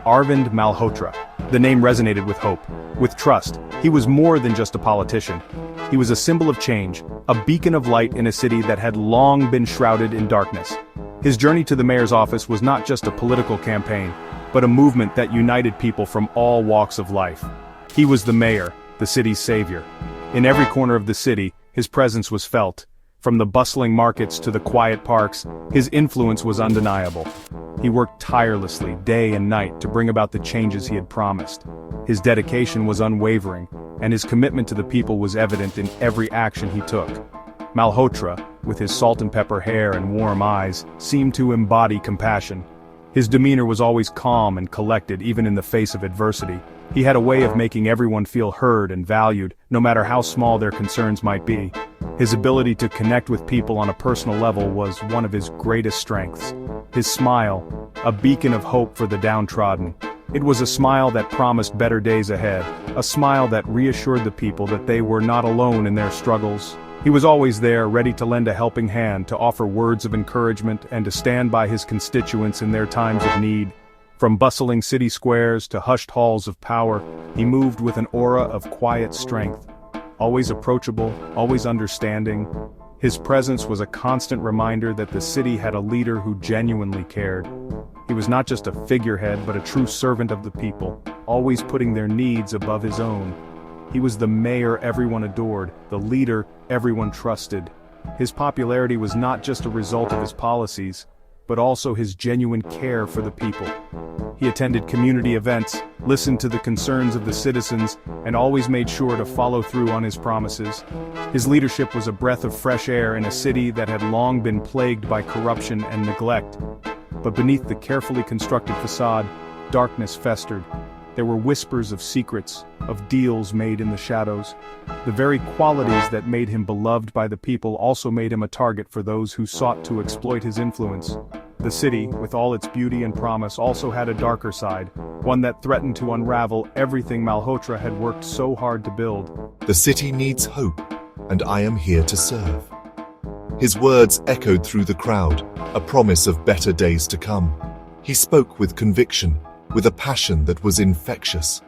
Arvind Malhotra. The name resonated with hope, with trust. He was more than just a politician. He was a symbol of change, a beacon of light in a city that had long been shrouded in darkness. His journey to the mayor's office was not just a political campaign, but a movement that united people from all walks of life. He was the mayor, the city's savior. In every corner of the city, his presence was felt. From the bustling markets to the quiet parks, his influence was undeniable. He worked tirelessly, day and night, to bring about the changes he had promised. His dedication was unwavering, and his commitment to the people was evident in every action he took. Malhotra, with his salt and pepper hair and warm eyes, seemed to embody compassion. His demeanor was always calm and collected, even in the face of adversity. He had a way of making everyone feel heard and valued, no matter how small their concerns might be. His ability to connect with people on a personal level was one of his greatest strengths. His smile, a beacon of hope for the downtrodden. It was a smile that promised better days ahead, a smile that reassured the people that they were not alone in their struggles. He was always there, ready to lend a helping hand, to offer words of encouragement, and to stand by his constituents in their times of need. From bustling city squares to hushed halls of power, he moved with an aura of quiet strength. Always approachable, always understanding. His presence was a constant reminder that the city had a leader who genuinely cared. He was not just a figurehead but a true servant of the people, always putting their needs above his own. He was the mayor everyone adored, the leader everyone trusted. His popularity was not just a result of his policies, but also his genuine care for the people. He attended community events, listened to the concerns of the citizens, and always made sure to follow through on his promises. His leadership was a breath of fresh air in a city that had long been plagued by corruption and neglect. But beneath the carefully constructed facade, darkness festered. There were whispers of secrets, of deals made in the shadows. The very qualities that made him beloved by the people also made him a target for those who sought to exploit his influence. The city, with all its beauty and promise, also had a darker side, one that threatened to unravel everything Malhotra had worked so hard to build. The city needs hope, and I am here to serve. His words echoed through the crowd, a promise of better days to come. He spoke with conviction, with a passion that was infectious.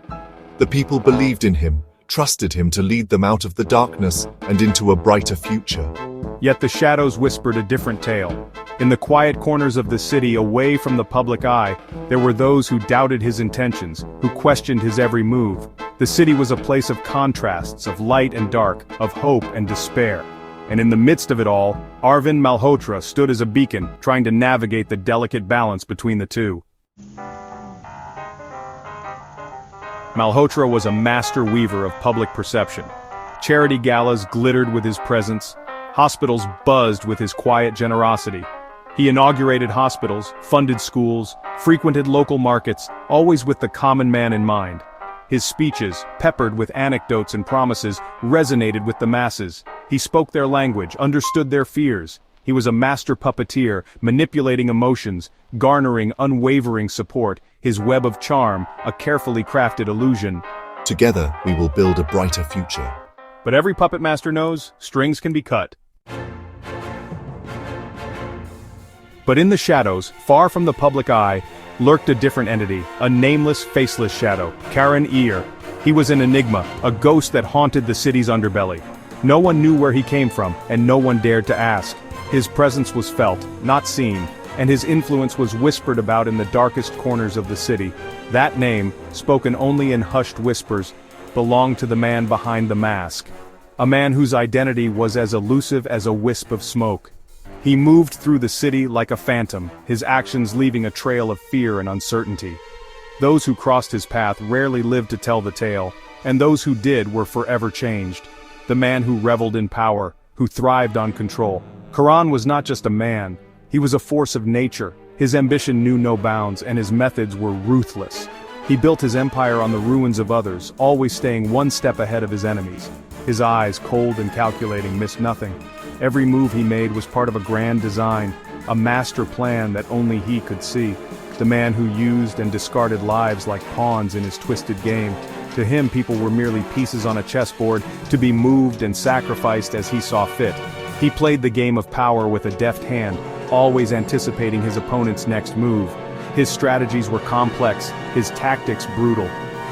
The people believed in him, trusted him to lead them out of the darkness and into a brighter future. Yet the shadows whispered a different tale. In the quiet corners of the city, away from the public eye, there were those who doubted his intentions, who questioned his every move. The city was a place of contrasts, of light and dark, of hope and despair. And in the midst of it all, Arvind Malhotra stood as a beacon, trying to navigate the delicate balance between the two. Malhotra was a master weaver of public perception. Charity galas glittered with his presence. Hospitals buzzed with his quiet generosity. He inaugurated hospitals, funded schools, frequented local markets, always with the common man in mind. His speeches, peppered with anecdotes and promises, resonated with the masses. He spoke their language, understood their fears. He was a master puppeteer, manipulating emotions, garnering unwavering support, his web of charm, a carefully crafted illusion. Together, we will build a brighter future. But every puppet master knows, strings can be cut. But in the shadows, far from the public eye, lurked a different entity, a nameless, faceless shadow, Karan Iyer. He was an enigma, a ghost that haunted the city's underbelly. No one knew where he came from, and no one dared to ask. His presence was felt, not seen, and his influence was whispered about in the darkest corners of the city. That name, spoken only in hushed whispers, belonged to the man behind the mask. A man whose identity was as elusive as a wisp of smoke. He moved through the city like a phantom, his actions leaving a trail of fear and uncertainty. Those who crossed his path rarely lived to tell the tale, and those who did were forever changed. The man who reveled in power, who thrived on control. Karan was not just a man, he was a force of nature. His ambition knew no bounds, and his methods were ruthless. He built his empire on the ruins of others, always staying one step ahead of his enemies. His eyes, cold and calculating, missed nothing. Every move he made was part of a grand design, a master plan that only he could see. The man who used and discarded lives like pawns in his twisted game. To him, people were merely pieces on a chessboard, to be moved and sacrificed as he saw fit. He played the game of power with a deft hand, always anticipating his opponent's next move. His strategies were complex, his tactics brutal.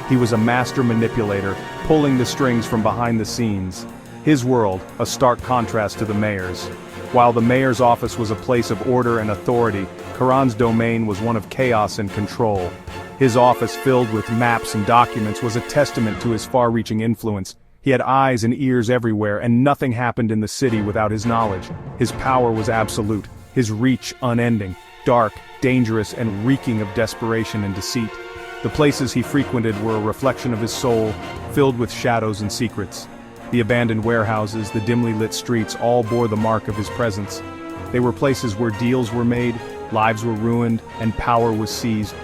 He was a master manipulator, pulling the strings from behind the scenes. His world, a stark contrast to the mayor's. While the mayor's office was a place of order and authority, Karan's domain was one of chaos and control. His office, filled with maps and documents, was a testament to his far-reaching influence. He had eyes and ears everywhere, and nothing happened in the city without his knowledge. His power was absolute, his reach unending, dark, dangerous, and reeking of desperation and deceit. The places he frequented were a reflection of his soul, filled with shadows and secrets. The abandoned warehouses, the dimly lit streets, all bore the mark of his presence. They were places where deals were made, lives were ruined, and power was seized.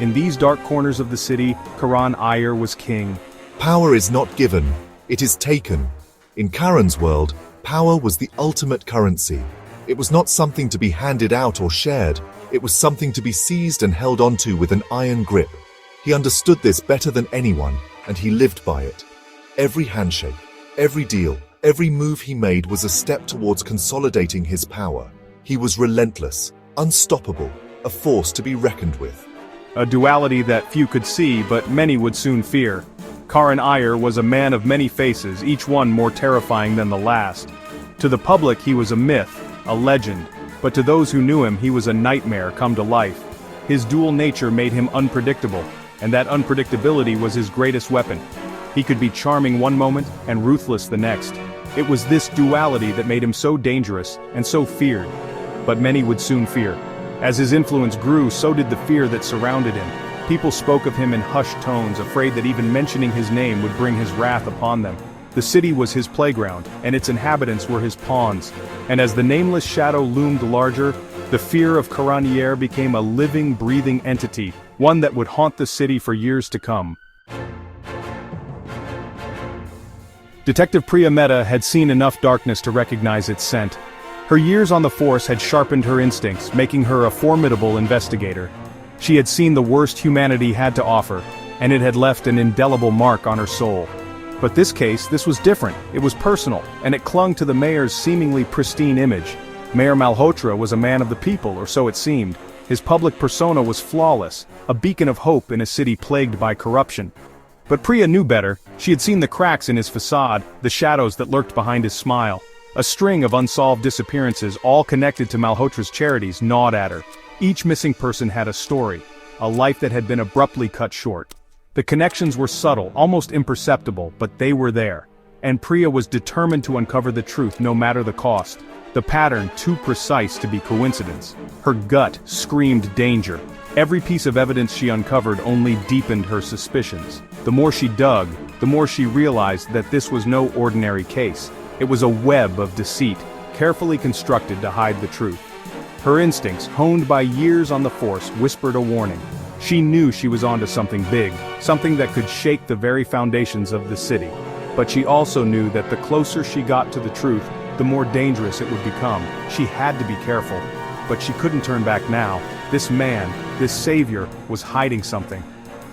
In these dark corners of the city, Karan Iyer was king. Power is not given, it is taken. In Karan's world, power was the ultimate currency. It was not something to be handed out or shared, it was something to be seized and held onto with an iron grip. He understood this better than anyone, and he lived by it. Every handshake, every deal, every move he made was a step towards consolidating his power. He was relentless, unstoppable, a force to be reckoned with. A duality that few could see, but many would soon fear. Karan Iyer was a man of many faces, each one more terrifying than the last. To the public he was a myth, a legend, but to those who knew him he was a nightmare come to life. His dual nature made him unpredictable, and that unpredictability was his greatest weapon. He could be charming one moment and ruthless the next. It was this duality that made him so dangerous and so feared. But many would soon fear. As his influence grew, so did the fear that surrounded him. People spoke of him in hushed tones, afraid that even mentioning his name would bring his wrath upon them. The city was his playground, and its inhabitants were his pawns. And as the nameless shadow loomed larger, the fear of Karan Iyer became a living, breathing entity, one that would haunt the city for years to come. Detective Priya Mehta had seen enough darkness to recognize its scent. Her years on the force had sharpened her instincts, making her a formidable investigator. She had seen the worst humanity had to offer, and it had left an indelible mark on her soul. But this was different. It was personal, and it clung to the mayor's seemingly pristine image. Mayor Malhotra was a man of the people, or so it seemed. His public persona was flawless, a beacon of hope in a city plagued by corruption. But Priya knew better. She had seen the cracks in his facade, the shadows that lurked behind his smile. A string of unsolved disappearances, all connected to Malhotra's charities, gnawed at her. Each missing person had a story, a life that had been abruptly cut short. The connections were subtle, almost imperceptible, but they were there. And Priya was determined to uncover the truth no matter the cost. The pattern too precise to be coincidence. Her gut screamed danger. Every piece of evidence she uncovered only deepened her suspicions. The more she dug, the more she realized that this was no ordinary case. It was a web of deceit, carefully constructed to hide the truth. Her instincts, honed by years on the force, whispered a warning. She knew she was onto something big, something that could shake the very foundations of the city. But she also knew that the closer she got to the truth, the more dangerous it would become. She had to be careful. But she couldn't turn back now. This man, this savior, was hiding something.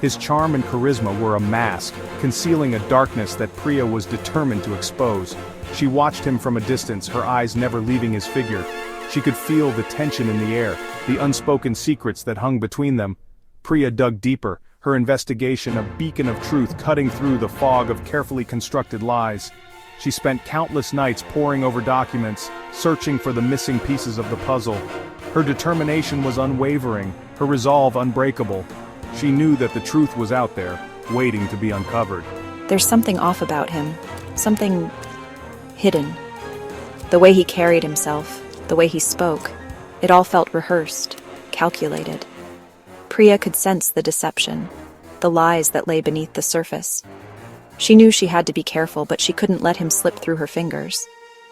His charm and charisma were a mask, concealing a darkness that Priya was determined to expose. She watched him from a distance, her eyes never leaving his figure. She could feel the tension in the air, the unspoken secrets that hung between them. Priya dug deeper, her investigation a beacon of truth cutting through the fog of carefully constructed lies. She spent countless nights poring over documents, searching for the missing pieces of the puzzle. Her determination was unwavering, her resolve unbreakable. She knew that the truth was out there, waiting to be uncovered. There's something off about him, something hidden. The way he carried himself, the way he spoke, it all felt rehearsed, calculated. Priya could sense the deception, the lies that lay beneath the surface. She knew she had to be careful, but she couldn't let him slip through her fingers.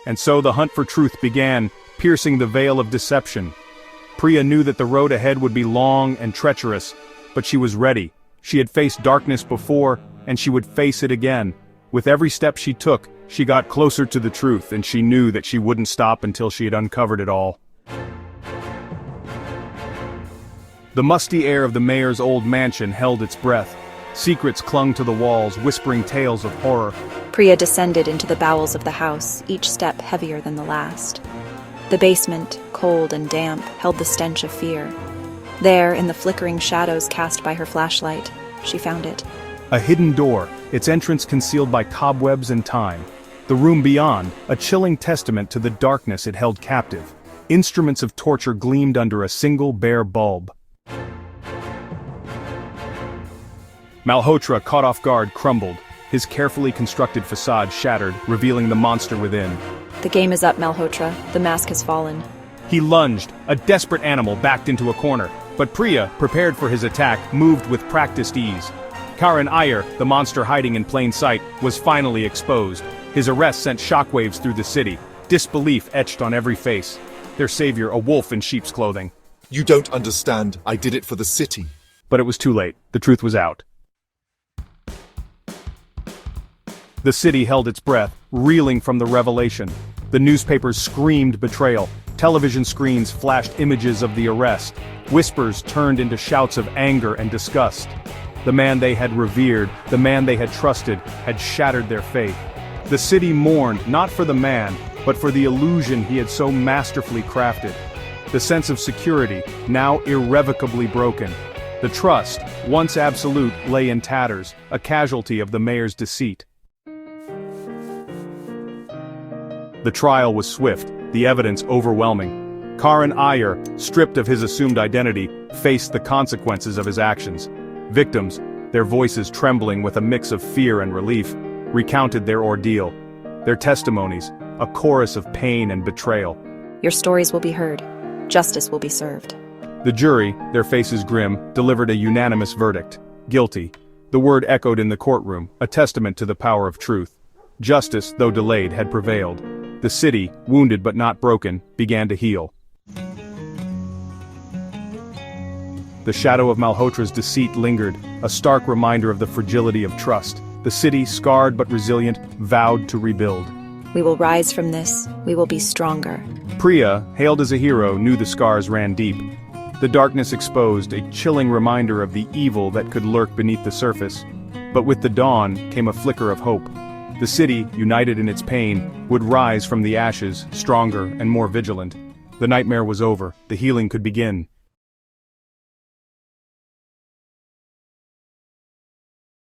And so the hunt for truth began, piercing the veil of deception. Priya knew that the road ahead would be long and treacherous, but she was ready. She had faced darkness before, and she would face it again. With every step she took, she got closer to the truth, and she knew that she wouldn't stop until she had uncovered it all. The musty air of the mayor's old mansion held its breath. Secrets clung to the walls, whispering tales of horror. Priya descended into the bowels of the house, each step heavier than the last. The basement, cold and damp, held the stench of fear. There, in the flickering shadows cast by her flashlight, she found it. A hidden door, its entrance concealed by cobwebs and time. The room beyond, a chilling testament to the darkness it held captive. Instruments of torture gleamed under a single bare bulb. Malhotra, caught off guard, crumbled. His carefully constructed facade shattered, revealing the monster within. The game is up, Malhotra. The mask has fallen. He lunged, a desperate animal backed into a corner. But Priya, prepared for his attack, moved with practiced ease. Karan Iyer, the monster hiding in plain sight, was finally exposed. His arrest sent shockwaves through the city, disbelief etched on every face. Their savior, a wolf in sheep's clothing. You don't understand. I did it for the city. But it was too late. The truth was out. The city held its breath, reeling from the revelation. The newspapers screamed betrayal. Television screens flashed images of the arrest. Whispers turned into shouts of anger and disgust. The man they had revered, the man they had trusted, had shattered their faith. The city mourned not for the man, but for the illusion he had so masterfully crafted. The sense of security, now irrevocably broken. The trust, once absolute, lay in tatters, a casualty of the mayor's deceit. The trial was swift, the evidence overwhelming. Karan Iyer, stripped of his assumed identity, faced the consequences of his actions. Victims, their voices trembling with a mix of fear and relief, recounted their ordeal. Their testimonies, a chorus of pain and betrayal. Your stories will be heard. Justice will be served. The jury, their faces grim, delivered a unanimous verdict. Guilty. The word echoed in the courtroom, a testament to the power of truth. Justice, though delayed, had prevailed. The city, wounded but not broken, began to heal. The shadow of Malhotra's deceit lingered, a stark reminder of the fragility of trust. The city, scarred but resilient, vowed to rebuild. We will rise from this. We will be stronger. Priya, hailed as a hero, knew the scars ran deep. The darkness exposed, a chilling reminder of the evil that could lurk beneath the surface. But with the dawn came a flicker of hope. The city, united in its pain, would rise from the ashes, stronger and more vigilant. The nightmare was over, the healing could begin.